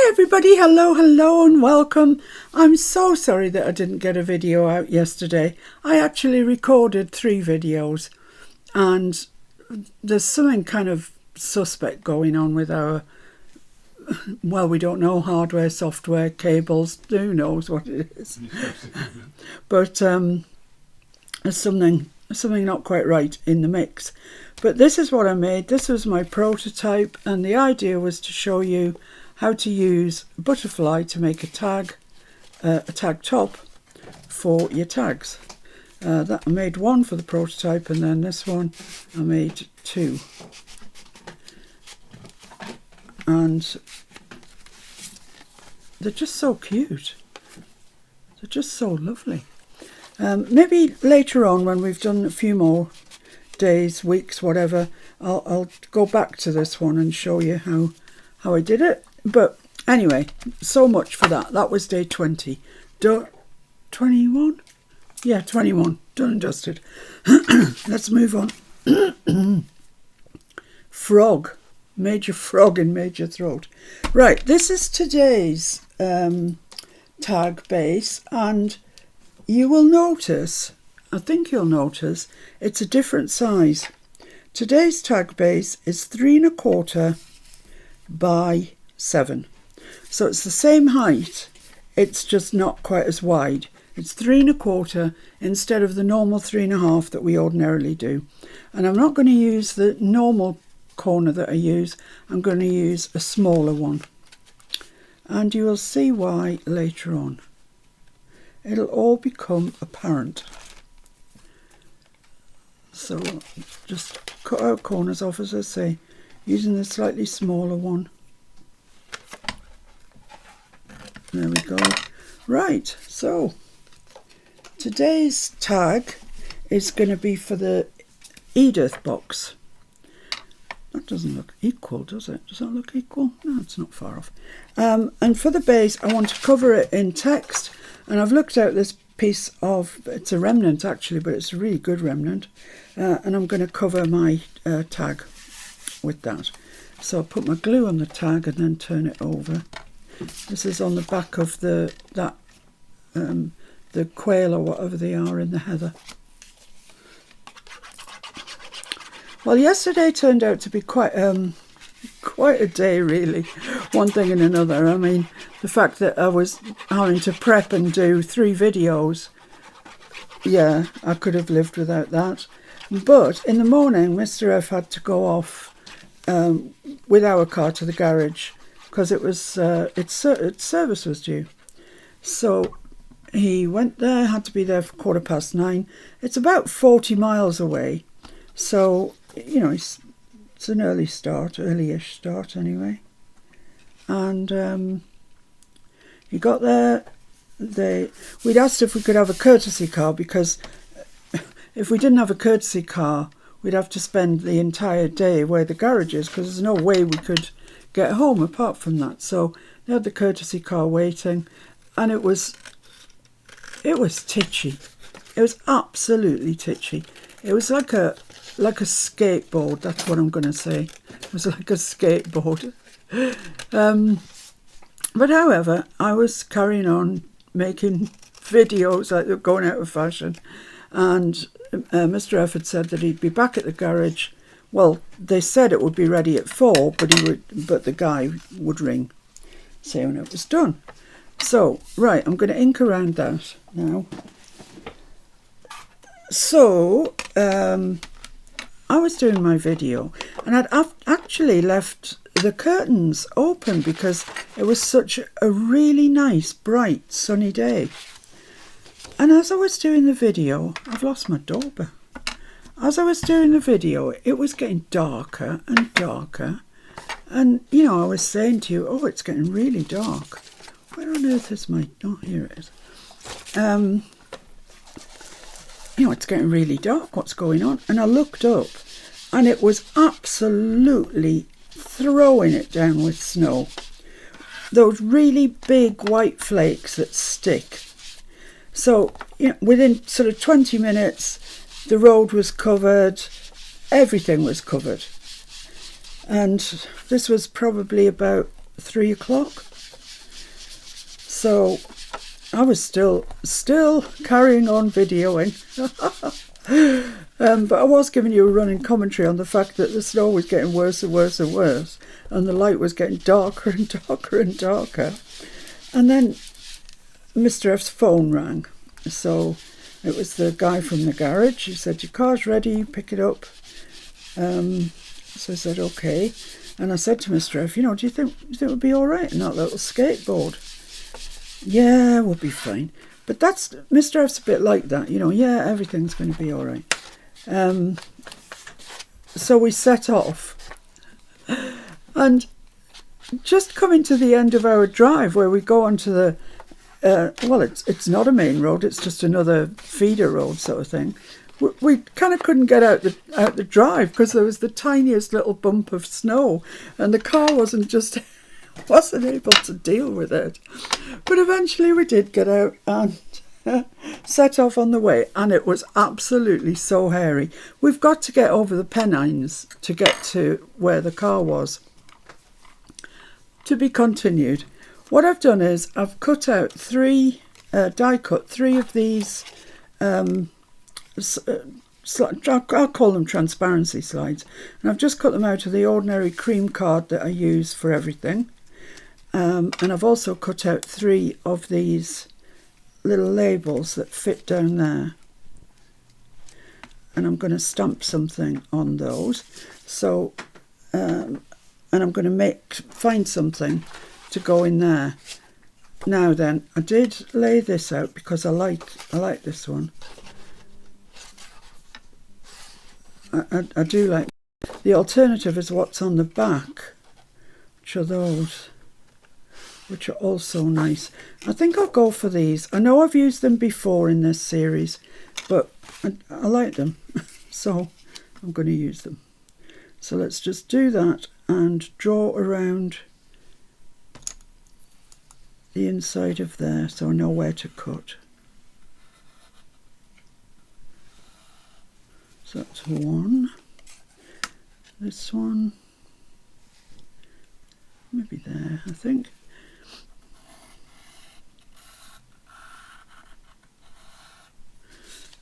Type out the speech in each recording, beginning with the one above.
Hi everybody, hello and welcome. I'm so sorry that I didn't get a video out yesterday. I actually recorded 3 videos and there's something kind of suspect going on with our, well, we don't know, hardware, software, cables, who knows what it is. But there's something not quite right in the mix. But this is what I made. This was my prototype, and the idea was to show you how to use butterfly to make a tag top for your tags. That I made 1 for the prototype, and then this one I made 2. And they're just so cute. They're just so lovely. Maybe later on, when we've done a few more days, weeks, whatever, I'll go back to this one and show you how I did it. But anyway, so much for that. That was day 20. 21? Yeah, 21. Done and dusted. Let's move on. Frog. Major frog in major throat. Right, this is today's tag base, and you will notice, I think you'll notice, it's a different size. Today's tag base is 3 1/4 by 7. So it's the same height, it's just not quite as wide. It's 3 1/4 instead of the normal 3 1/2 that we ordinarily do. And I'm not going to use the normal corner that I use. I'm going to use a smaller one. And you will see why later on. It'll all become apparent. So just cut out corners off, as I say, using the slightly smaller one. There we go. Right, so today's tag is going to be for the Edith box. That doesn't look equal, does it? Does that look equal? No, it's not far off. And for the base, I want to cover it in text. And I've looked out this piece of, it's a remnant actually, but it's a really good remnant. And I'm going to cover my tag with that. So I'll put my glue on the tag and then turn it over. This is on the back of the quail or whatever they are in the heather. Well, yesterday turned out to be quite a day, really. One thing and another. I mean, the fact that I was having to prep and do 3 videos, yeah, I could have lived without that. But in the morning, Mr. F had to go off with our car to the garage because it was its service was due. So he went there, had to be there for 9:15. It's about 40 miles away, so you know it's an early-ish start anyway. And he got there. We'd asked if we could have a courtesy car, because if we didn't have a courtesy car, we'd have to spend the entire day where the garage is, because there's no way we could get home apart from that. So they had the courtesy car waiting, and it was titchy. It was absolutely titchy. It was like a skateboard. That's what I'm going to say. It was like a skateboard. But however, I was carrying on making videos like they're going out of fashion, and Mr. F had said that he'd be back at the garage. Well, they said it would be ready at 4, but the guy would ring saying when it was done. So right, I'm going to ink around that now. So I was doing my video, and I'd actually left the curtains open because it was such a really nice, bright, sunny day. And as I was doing the video, I've lost my doorbell. As I was doing the video, it was getting darker and darker. And, you know, I was saying to you, oh, it's getting really dark. Where on earth is my... Oh, here it is. You know, it's getting really dark. What's going on? And I looked up, and it was absolutely throwing it down with snow. Those really big white flakes that stick. So, you know, within sort of 20 minutes, the road was covered, everything was covered. And this was probably about 3 o'clock. So I was still carrying on videoing. But I was giving you a running commentary on the fact that the snow was getting worse and worse and worse, and the light was getting darker and darker and darker. And then Mr. F's phone rang. So it was the guy from the garage. He said, your car's ready, pick it up. So I said, okay. And I said to Mr. F, do you think it would be all right in that little skateboard? Yeah, we'll be fine. But Mr. F's a bit like that, yeah, everything's going to be all right. So we set off. And just coming to the end of our drive where we go onto the, it's not a main road, it's just another feeder road sort of thing. We kind of couldn't get out the drive because there was the tiniest little bump of snow and the car wasn't able to deal with it. But eventually we did get out and set off on the way, and it was absolutely so hairy. We've got to get over the Pennines to get to where the car was. To be continued. What I've done is I've cut out die cut three of these I'll call them transparency slides, and I've just cut them out of the ordinary cream card that I use for everything, and I've also cut out 3 of these little labels that fit down there, and I'm going to stamp something on those. So and I'm going to find something to go in there. Now then, I did lay this out because I like this one. I do like. The alternative is what's on the back, which are those, which are also nice. I think I'll go for these. I know I've used them before in this series, but I like them, so I'm going to use them. So let's just do that and draw around the inside of there so I know where to cut. So that's one. This one, maybe there, I think.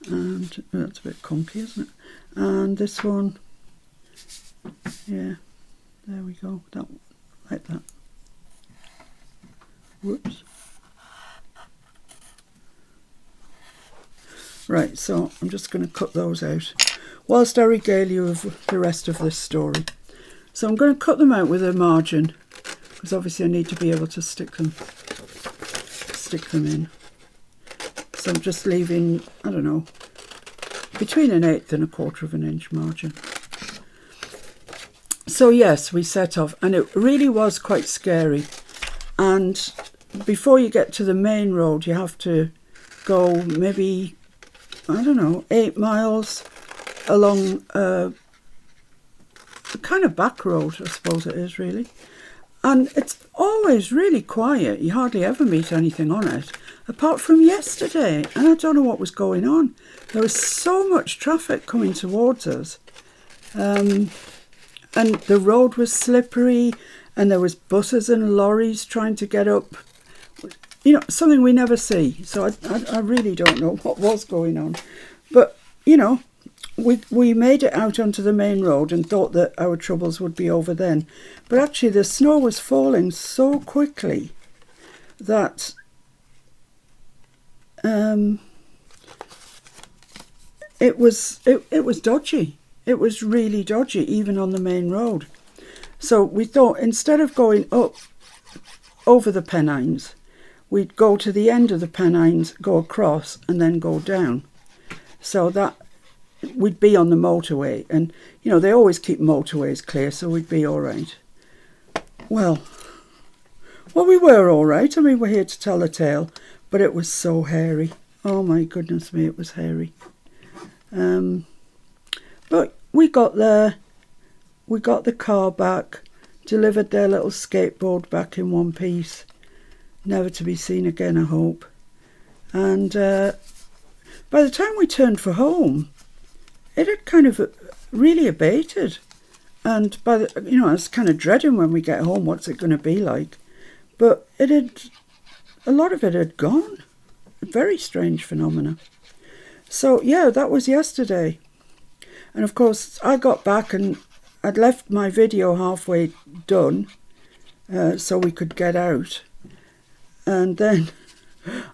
And that's a bit clunky, isn't it? And this one, yeah, there we go. That, like that. Whoops. Right, so I'm just going to cut those out whilst I regale you of the rest of this story. So I'm going to cut them out with a margin because obviously I need to be able to stick them in. So I'm just leaving, I don't know, between 1/8 and 1/4 of an inch margin. So yes, we set off, and it really was quite scary. And before you get to the main road, you have to go maybe, I don't know, 8 miles along a kind of back road, I suppose it is really. And it's always really quiet. You hardly ever meet anything on it, apart from yesterday. And I don't know what was going on. There was so much traffic coming towards us. And the road was slippery, and there was buses and lorries trying to get up. Something we never see. So I really don't know what was going on. But, we made it out onto the main road and thought that our troubles would be over then. But actually the snow was falling so quickly that it was dodgy. It was really dodgy, even on the main road. So we thought instead of going up over the Pennines, we'd go to the end of the Pennines, go across, and then go down. So that we'd be on the motorway. And, they always keep motorways clear, so we'd be all right. Well, we were all right. I mean, we're here to tell a tale, but it was so hairy. Oh, my goodness me, it was hairy. But we got there. We got the car back, delivered their little skateboard back in one piece. Never to be seen again, I hope. And by the time we turned for home, it had kind of really abated. And I was kind of dreading when we get home, what's it going to be like? But it had a lot of it had gone. A very strange phenomena. So yeah, that was yesterday. And of course I got back and I'd left my video halfway done so we could get out. And then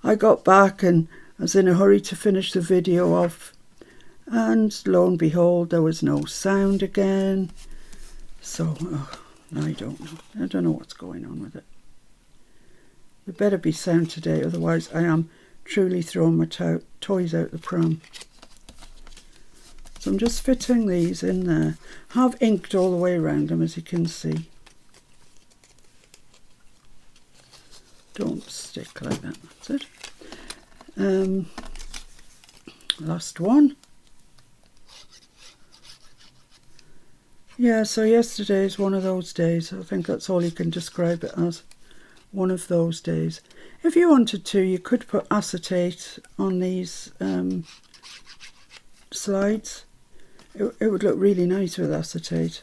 I got back and I was in a hurry to finish the video off. And lo and behold, there was no sound again. So, I don't know. I don't know what's going on with it. There better be sound today, otherwise I am truly throwing my toys out the pram. So I'm just fitting these in there. I have inked all the way around them, as you can see. Don't stick like that, that's it. Last one. Yeah, so yesterday is one of those days. I think that's all you can describe it as. One of those days. If you wanted to, you could put acetate on these slides. It would look really nice with acetate.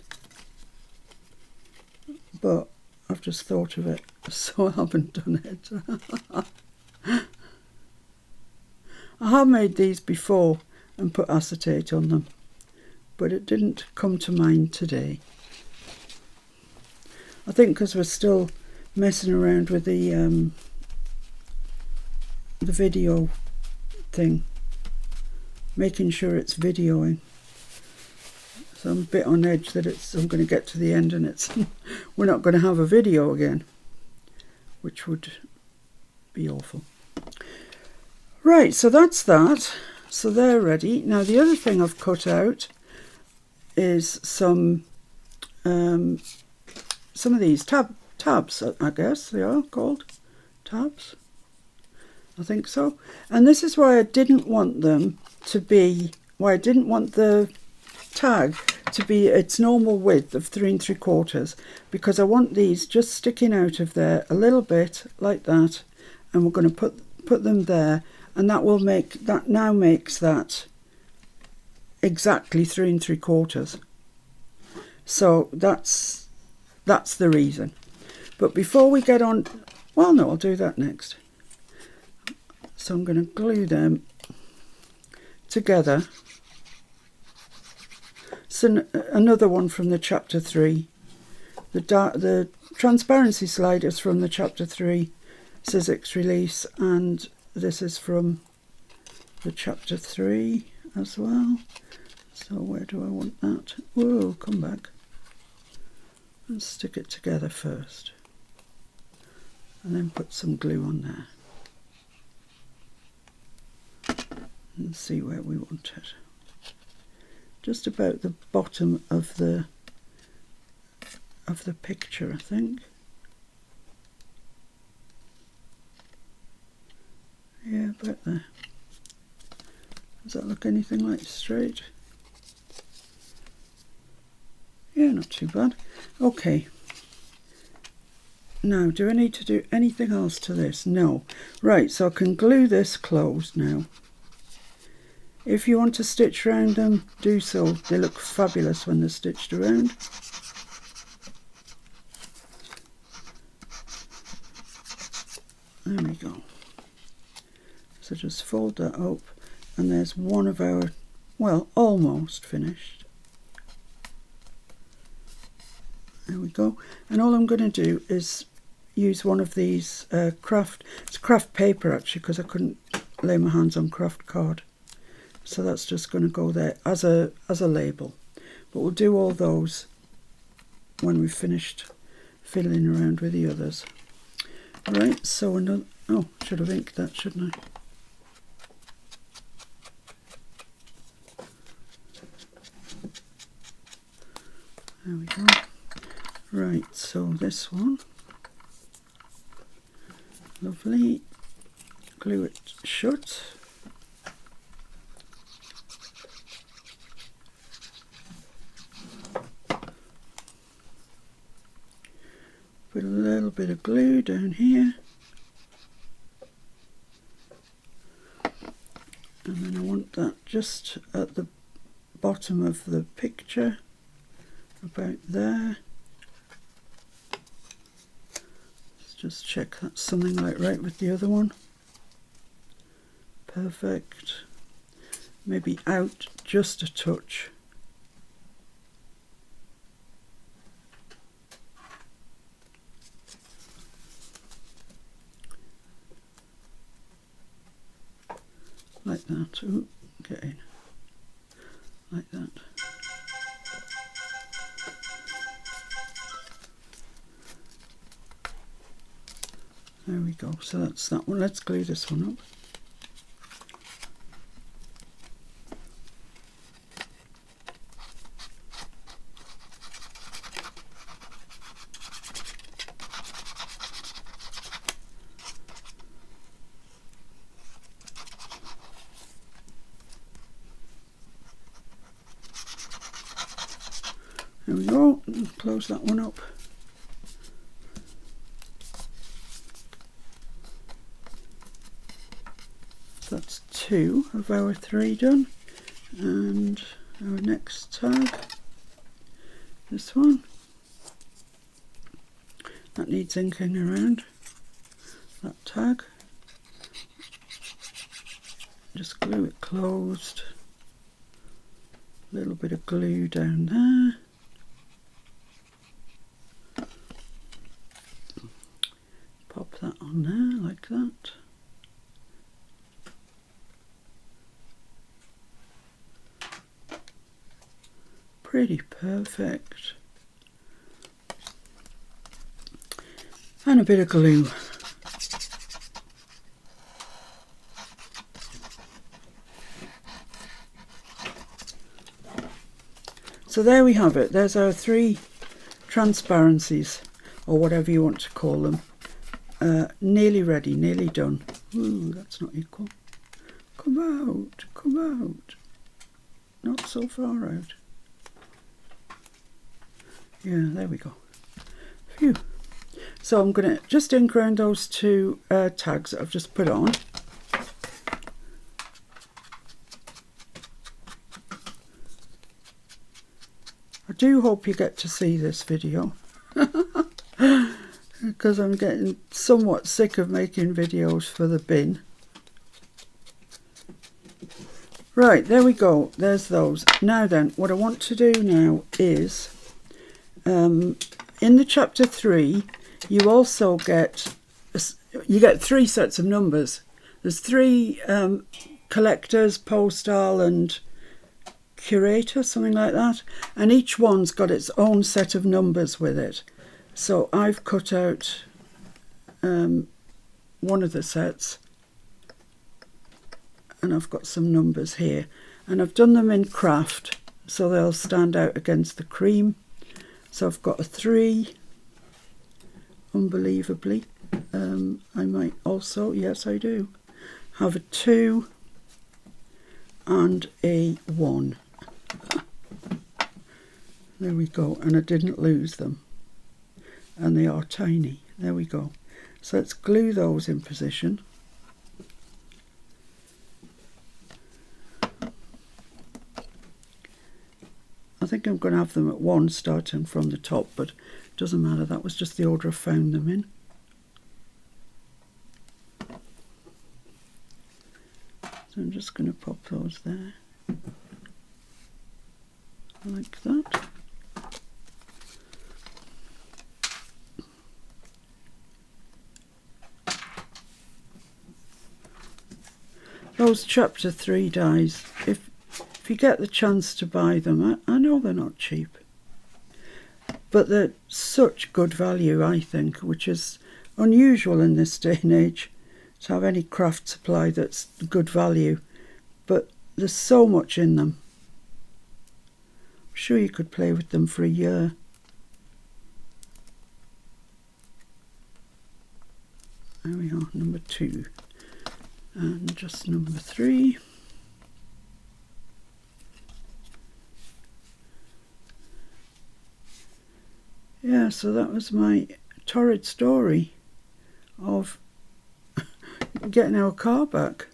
But I've just thought of it, so I haven't done it. I have made these before and put acetate on them, but it didn't come to mind today. I think because we're still messing around with the video thing, making sure it's videoing. So I'm a bit on edge that I'm going to get to the end and we're not going to have a video again, which would be awful. Right, so that's that. So they're ready. Now the other thing I've cut out is some of these tabs, I guess they are called tabs. I think so. And this is why I didn't want them to be, why I didn't want the tag to be its normal width of 3 3/4, because I want these just sticking out of there a little bit like that, and we're going to put them there, and that will make that, now makes that exactly 3 3/4. So that's the reason. But before we get on, well no, I'll do that next. So I'm going to glue them together. So another one from the chapter 3. The transparency slide is from the chapter 3 Sizzix release, and this is from the chapter 3 as well. So where do I want that? Whoa, come back. Let's stick it together first. And then put some glue on there. And see where we want it. Just about the bottom of the picture, I think. Yeah, about there. Does that look anything like straight? Yeah, not too bad. Okay. Now, do I need to do anything else to this? No. Right, so I can glue this closed now. If you want to stitch around them, do so. They look fabulous when they're stitched around. There we go. So just fold that up, and there's one of our, well, almost finished. There we go. And all I'm going to do is use one of these it's craft paper actually, because I couldn't lay my hands on craft card. So that's just going to go there as a label. But we'll do all those when we've finished fiddling around with the others. Right, so another, oh, should have inked that, shouldn't I? There we go. Right, so this one, lovely, glue it shut. Put a little bit of glue down here, and then I want that just at the bottom of the picture, about there. Let's just check that's something like right with the other one. Perfect. Maybe out just a touch. Like that. Ooh, get in. Like that. There we go. So that's that one. Let's glue this one up. There we go. Close that one up. That's 2 of our 3 done. And our next tag, this one, that needs inking around that tag. Just glue it closed. A little bit of glue down there. Pop that on there like that. Pretty perfect. And a bit of glue. So there we have it. There's our 3 transparencies, or whatever you want to call them. Nearly ready, nearly done. Ooh, that's not equal. Come out, come out. Not so far out. Yeah, there we go. Phew. So I'm going to just ink around those 2 tags that I've just put on. I do hope you get to see this video because I'm getting somewhat sick of making videos for the bin. Right, there we go. There's those. Now then, what I want to do now is, in the chapter 3, you also get 3 sets of numbers. There's 3 collectors, postal and curator, something like that, and each one's got its own set of numbers with it. So I've cut out one of the sets, and I've got some numbers here, and I've done them in craft so they'll stand out against the cream. So I've got a 3, unbelievably. I might also, yes I do, have a 2 and a 1. There we go, and I didn't lose them, and they are tiny. There we go. So let's glue those in position. I think I'm going to have them at 1 starting from the top, but it doesn't matter, that was just the order I found them in. So I'm just going to pop those there like that. Those chapter 3 dies, if you get the chance to buy them, I know they're not cheap, but they're such good value, I think, which is unusual in this day and age to have any craft supply that's good value, but there's so much in them. I'm sure you could play with them for a year. There we are, number 2. And just number 3. Yeah, so that was my torrid story of getting our car back.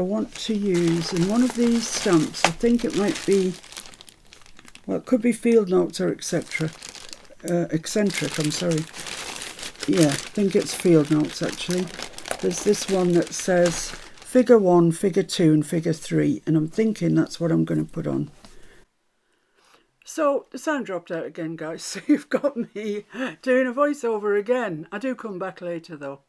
I want to use in one of these stamps, I think it might be, well, it could be field notes or eccentric, I'm sorry. Yeah, I think it's field notes actually. There's this one that says figure 1, figure 2 and figure 3, and I'm thinking that's what I'm going to put on. So the sound dropped out again, guys, so you've got me doing a voiceover again. I do come back later though.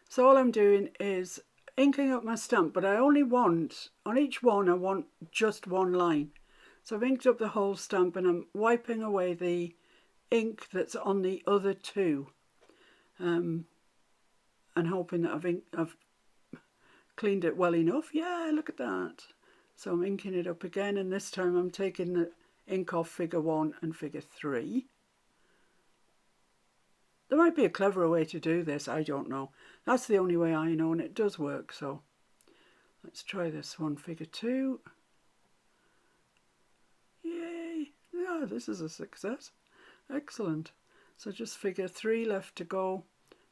So all I'm doing is inking up my stamp, but I only want, on each one I want just one line. So I've inked up the whole stamp and I'm wiping away the ink that's on the other two, and hoping that I've cleaned it well enough. Yeah, look at that. So I'm inking it up again, and this time I'm taking the ink off figure 1 and figure 3. There might be a cleverer way to do this, I don't know. That's the only way I know, and it does work. So let's try this one, figure 2. Yay! Yeah, this is a success. Excellent. So just figure 3 left to go.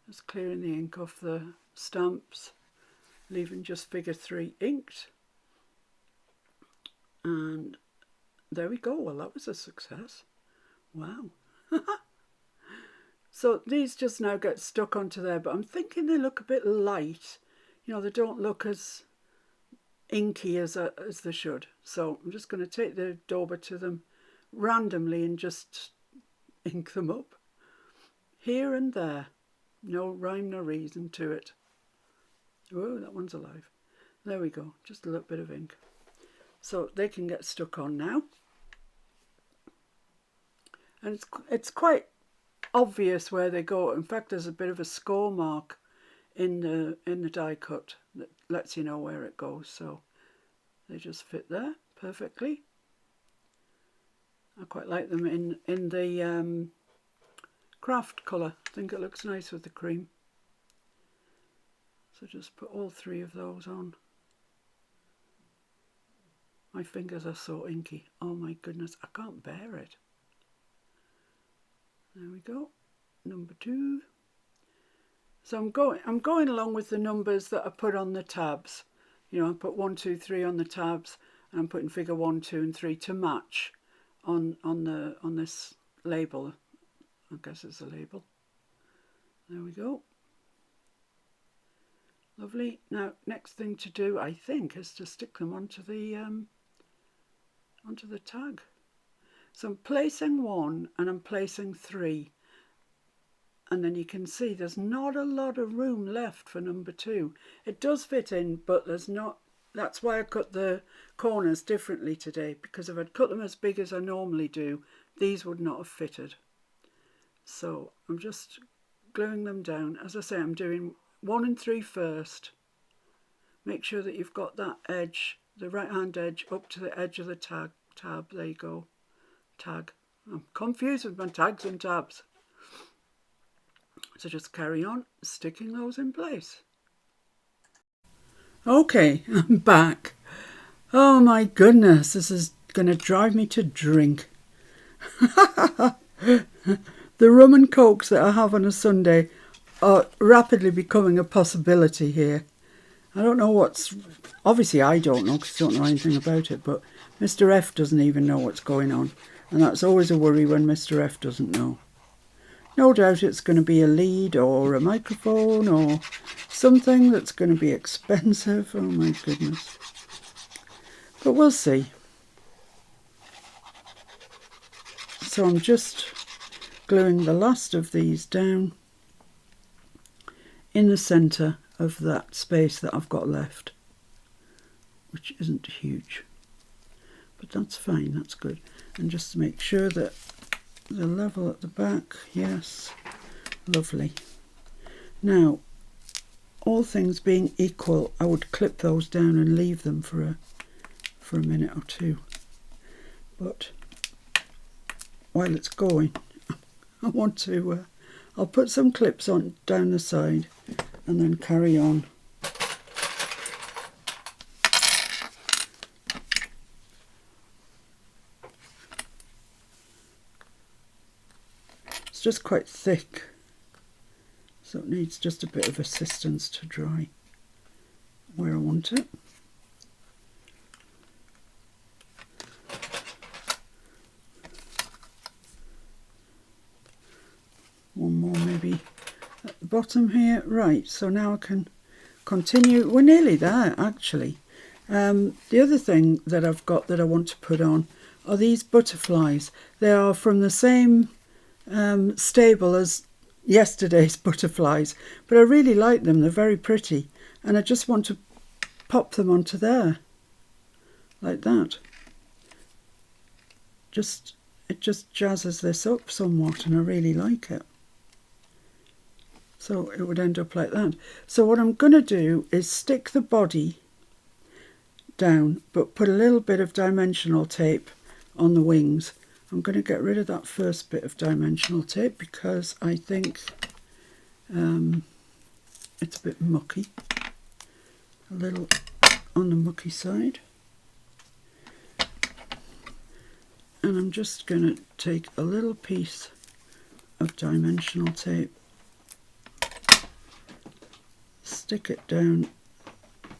Just clearing the ink off the stamps, leaving just figure 3 inked. And there we go. Well, that was a success. Wow. So these just now get stuck onto there, but I'm thinking they look a bit light. You know, they don't look as inky as they should. So I'm just going to take the dauber to them randomly and just ink them up here and there. No rhyme, no reason to it. Oh, that one's alive. There we go. Just a little bit of ink. So they can get stuck on now. And it's quite obvious where they go. In fact, there's a bit of a score mark in the die cut that lets you know where it goes. So they just fit there perfectly. I quite like them in the craft colour. I think it looks nice with the cream. So just put all 3 of those on. My fingers are so inky. Oh my goodness, I can't bear it. There we go, number 2. So I'm going along with the numbers that I put on the tabs. You know, I put 1, 2, 3 on the tabs, and I'm putting figure 1, 2, and 3 to match on this label. I guess it's a label. There we go. Lovely. Now, next thing to do, I think, is to stick them onto the tag. So I'm placing 1 and I'm placing 3, and then you can see there's not a lot of room left for number 2. It does fit in, but there's not. That's why I cut the corners differently today, because if I'd cut them as big as I normally do, these would not have fitted. So I'm just gluing them down. As I say, I'm doing 1 and 3 first. Make sure that you've got that edge, the right hand edge, up to the edge of the tab. There you go. Tag. I'm confused with my tags and tabs. So just carry on sticking those in place. Okay, I'm back. Oh my goodness, this is going to drive me to drink. The rum and cokes that I have on a Sunday are rapidly becoming a possibility here. I don't know what's... Obviously I don't know because I don't know anything about it, but Mr. F doesn't even know what's going on. And that's always a worry when Mr. F doesn't know. No doubt it's going to be a lead or a microphone or something that's going to be expensive. Oh my goodness. But we'll see. So I'm just gluing the last of these down in the centre of that space that I've got left, which isn't huge. But that's fine, that's good. And just to make sure that the level at the back, yes, lovely. Now, all things being equal, I would clip those down and leave them for a minute or two. But while it's going, I want to, I'll put some clips on down the side and then carry on. Just quite thick, so it needs just a bit of assistance to dry where I want it. one more maybe at the bottom here. Right, so now I can continue. We're nearly there actually. The other thing that I've got that I want to put on are these butterflies. They are from the same stable as yesterday's butterflies, but I really like them. They're very pretty, and I just want to pop them onto there like that. It just jazzes this up somewhat, and I really like it. So it would end up like that. So what I'm going to do is stick the body down, but put a little bit of dimensional tape on the wings. I'm going to get rid of that first bit of dimensional tape because I think it's a bit mucky, a little on the mucky side. And I'm just going to take a little piece of dimensional tape, stick it down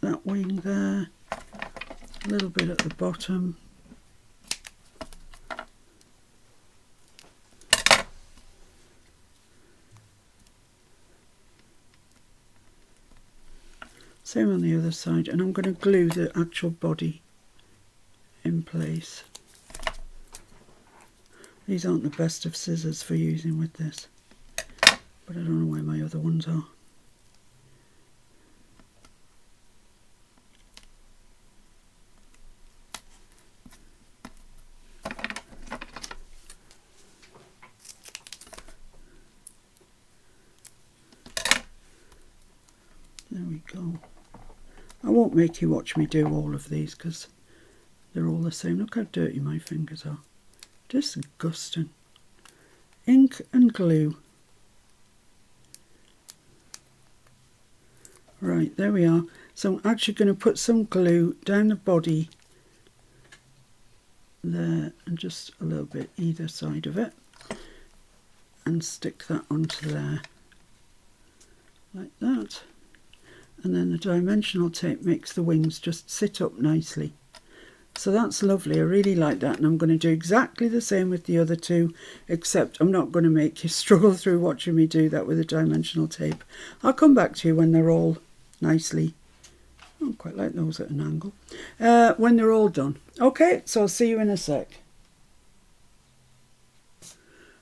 that wing there, a little bit at the bottom. Same on the other side, and I'm going to glue the actual body in place. These aren't the best of scissors for using with this, but I don't know where my other ones are. There we go. I won't make you watch me do all of these because they're all the same. Look how dirty my fingers are. Disgusting. Ink and glue. Right, there we are. So I'm actually going to put some glue down the body there and just a little bit either side of it, and stick that onto there like that. And then the dimensional tape makes the wings just sit up nicely. So that's lovely. I really like that, and I'm going to do exactly the same with the other two, except I'm not going to make you struggle through watching me do that with the dimensional tape. I'll come back to you when they're all nicely, I don't quite like those at an angle, when they're all done. Okay, so I'll see you in a sec.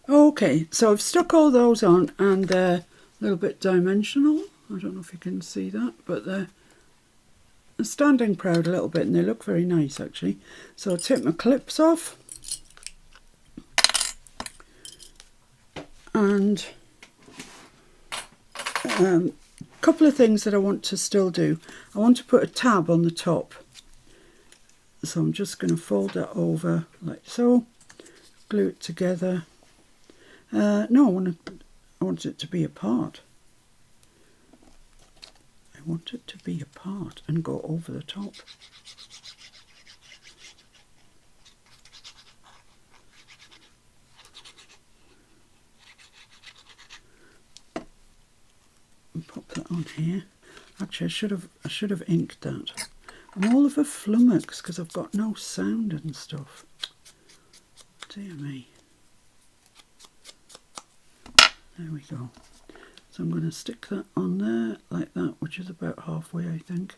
Okay, so I've stuck all those on, and they're a little bit dimensional. I don't know if you can see that, but they're standing proud a little bit, and they look very nice actually. So I'll take my clips off, and a couple of things that I want to still do. I want to put a tab on the top, so I'm just going to fold that over like so, glue it together. No, I want it to be apart. I want it to be apart and go over the top. And pop that on here. Actually, I should have inked that. I'm all of a flummox because I've got no sound and stuff. Dear me. There we go. So I'm going to stick that on there like that, which is about halfway I think,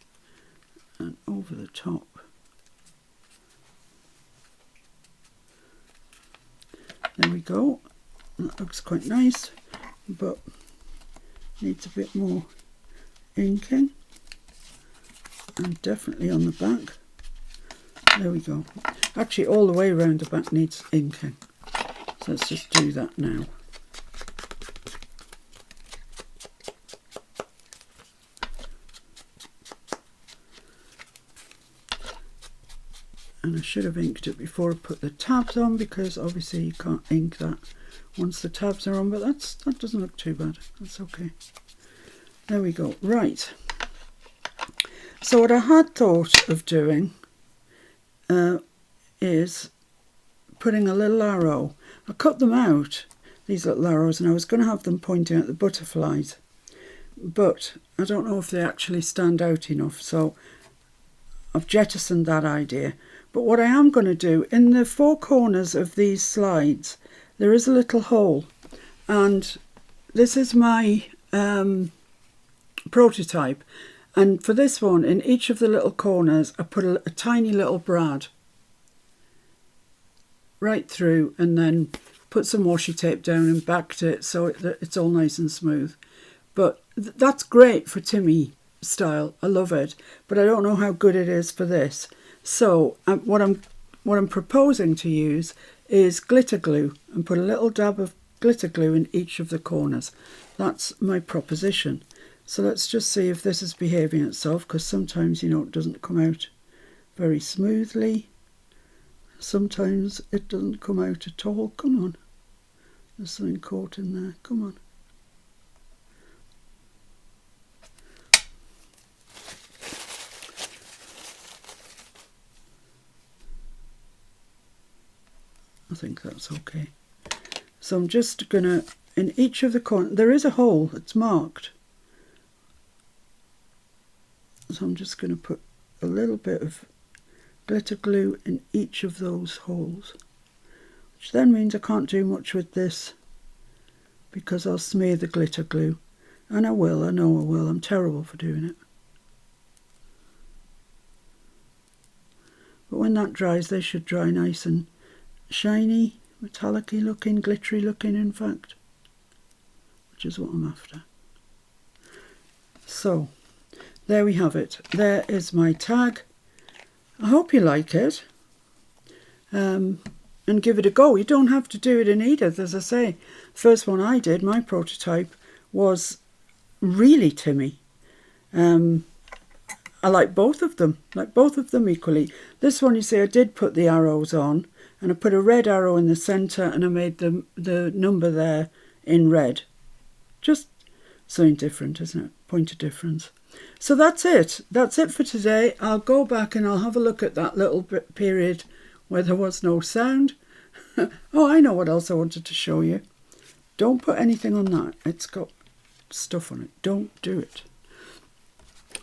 and over the top. There we go. That looks quite nice, but needs a bit more inking, and definitely on the back. There we go. Actually all the way around the back needs inking, so let's just do that now. And I should have inked it before I put the tabs on, because obviously you can't ink that once the tabs are on, but that doesn't look too bad. That's okay. There we go. Right. So what I had thought of doing is putting a little arrow. I cut them out, these little arrows, and I was going to have them pointing at the butterflies, but I don't know if they actually stand out enough, so I've jettisoned that idea. But what I am going to do, in the four corners of these slides, there is a little hole, and this is my prototype, and for this one, in each of the little corners, I put a tiny little brad right through, and then put some washi tape down and backed it so it's all nice and smooth. But that's great for Timmy style. I love it, but I don't know how good it is for this. So what I'm proposing to use is glitter glue, and put a little dab of glitter glue in each of the corners. That's my proposition. So let's just see if this is behaving itself, because sometimes, you know, it doesn't come out very smoothly. Sometimes it doesn't come out at all. Come on. There's something caught in there. Come on. I think that's okay. So I'm just gonna, in each of the corners, there is a hole, it's marked. So I'm just gonna put a little bit of glitter glue in each of those holes, which then means I can't do much with this because I'll smear the glitter glue. And I know I will, I'm terrible for doing it. But when that dries, they should dry nice and shiny, metallic-y looking, glittery looking in fact, which is what I'm after. So there we have it. There is my tag. I hope you like it, and give it a go. You don't have to do it in Edith. As I say, first one I did, my prototype, was really Timmy. I like both of them equally. This one, you see, I did put the arrows on, and I put a red arrow in the centre, and I made the number there in red. Just something different, isn't it? Point of difference. So that's it. That's it for today. I'll go back and I'll have a look at that little bit period where there was no sound. Oh, I know what else I wanted to show you. Don't put anything on that. It's got stuff on it. Don't do it.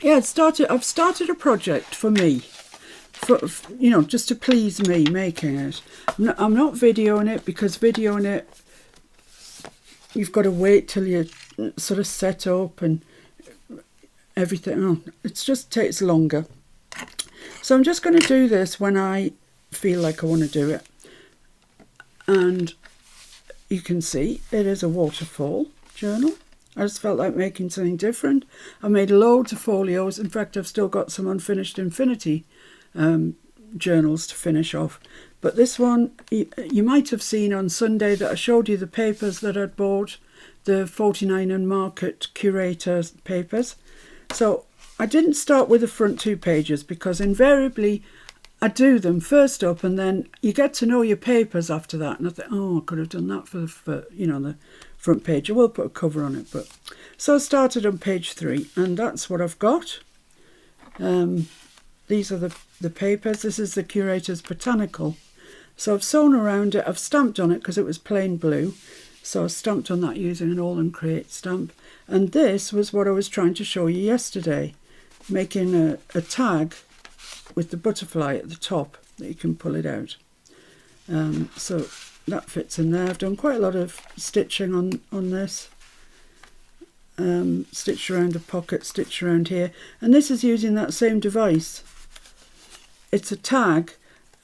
Yeah, I've started a project for me. For, you know, just to please me making it. I'm not videoing it, because videoing it, you've got to wait till you sort of set up and everything. Oh, it just takes longer. So I'm just going to do this when I feel like I want to do it. And you can see it is a waterfall journal. I just felt like making something different. I made loads of folios. In fact, I've still got some unfinished infinity journals to finish off. But this one, you might have seen on Sunday that I showed you the papers that I'd bought, the 49 and Market Curator papers. So I didn't start with the front 2 pages, because invariably I do them first up, and then you get to know your papers after that. And I think, oh, I could have done that for you know, the front page. I will put a cover on it. But so I started on page 3, and that's what I've got. These are the papers. This is the Curator's Botanical. So I've sewn around it. I've stamped on it because it was plain blue. So I stamped on that using an All and Create stamp. And this was what I was trying to show you yesterday, making a tag with the butterfly at the top that you can pull it out. So that fits in there. I've done quite a lot of stitching on this. Stitched around the pocket, stitched around here. And this is using that same device. It's a tag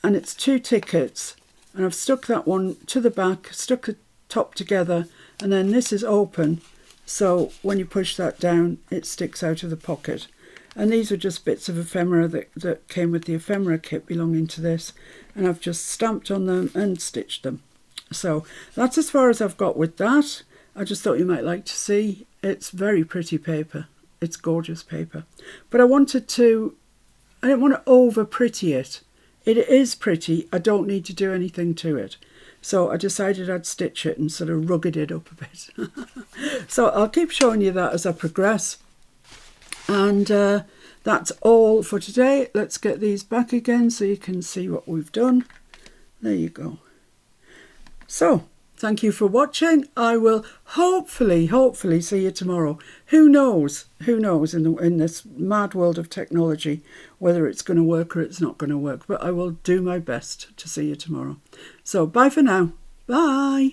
and it's 2 tickets. And I've stuck that one to the back, stuck the top together, and then this is open. So when you push that down, it sticks out of the pocket. And these are just bits of ephemera that came with the ephemera kit belonging to this. And I've just stamped on them and stitched them. So that's as far as I've got with that. I just thought you might like to see. It's very pretty paper. It's gorgeous paper. But I didn't want to over pretty it. It is pretty. I don't need to do anything to it. So I decided I'd stitch it and sort of rugged it up a bit. So I'll keep showing you that as I progress. And that's all for today. Let's get these back again so you can see what we've done. There you go. So thank you for watching. I will hopefully see you tomorrow. Who knows in this mad world of technology whether it's going to work or it's not going to work. But I will do my best to see you tomorrow. So bye for now. Bye.